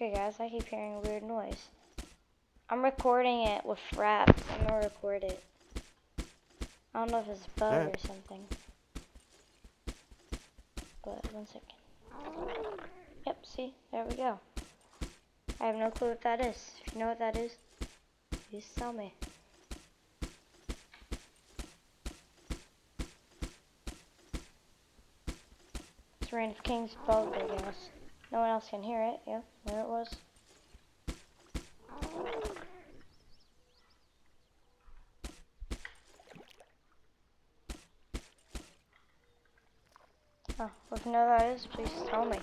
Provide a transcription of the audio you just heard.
Okay guys, I keep hearing a weird noise. I'm recording it with rap. I'm gonna record it. I don't know if it's a bug or something. But 1 second. Yep, see? There we go. I have no clue what that is. If you know what that is, please tell me. It's Reign of Kings bug, I guess. No one else can hear it. Yep, there it was. Oh, if you know what that is, please tell me.